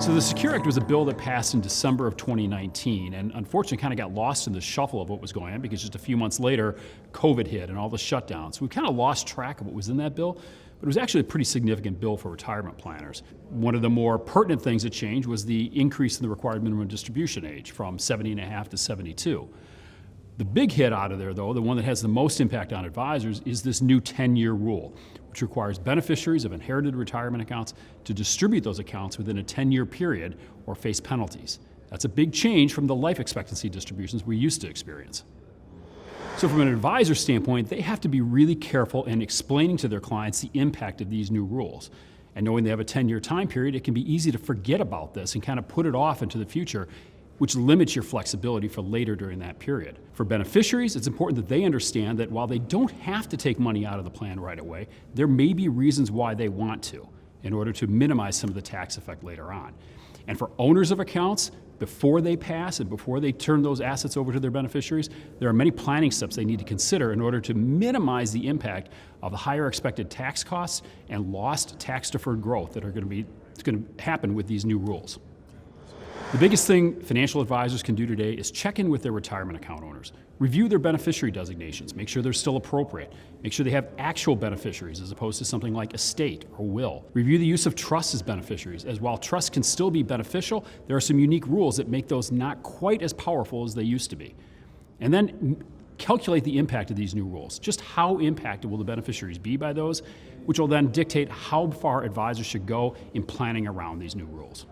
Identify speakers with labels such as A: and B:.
A: So the Secure Act was a bill that passed in December of 2019, and unfortunately kind of got lost in the shuffle of what was going on because just a few months later, COVID hit and all the shutdowns. So we kind of lost track of what was in that bill, but it was actually a pretty significant bill for retirement planners. One of the more pertinent things that changed was the increase in the required minimum distribution age from 70.5 to 72. The big hit out of there, though, the one that has the most impact on advisors, is this new 10-year rule, which requires beneficiaries of inherited retirement accounts to distribute those accounts within a 10-year period or face penalties. That's a big change from the life expectancy distributions we used to experience. So from an advisor standpoint, they have to be really careful in explaining to their clients the impact of these new rules. And knowing they have a 10-year time period, it can be easy to forget about this and kind of put it off into the future, which limits your flexibility for later during that period. For beneficiaries, it's important that they understand that while they don't have to take money out of the plan right away, there may be reasons why they want to in order to minimize some of the tax effect later on. And for owners of accounts, before they pass and before they turn those assets over to their beneficiaries, there are many planning steps they need to consider in order to minimize the impact of the higher expected tax costs and lost tax-deferred growth that are going to happen with these new rules. The biggest thing financial advisors can do today is check in with their retirement account owners. Review their beneficiary designations, make sure they're still appropriate. Make sure they have actual beneficiaries as opposed to something like estate or will. Review the use of trusts as beneficiaries, as while trusts can still be beneficial, there are some unique rules that make those not quite as powerful as they used to be. And then calculate the impact of these new rules. Just how impacted will the beneficiaries be by those, which will then dictate how far advisors should go in planning around these new rules.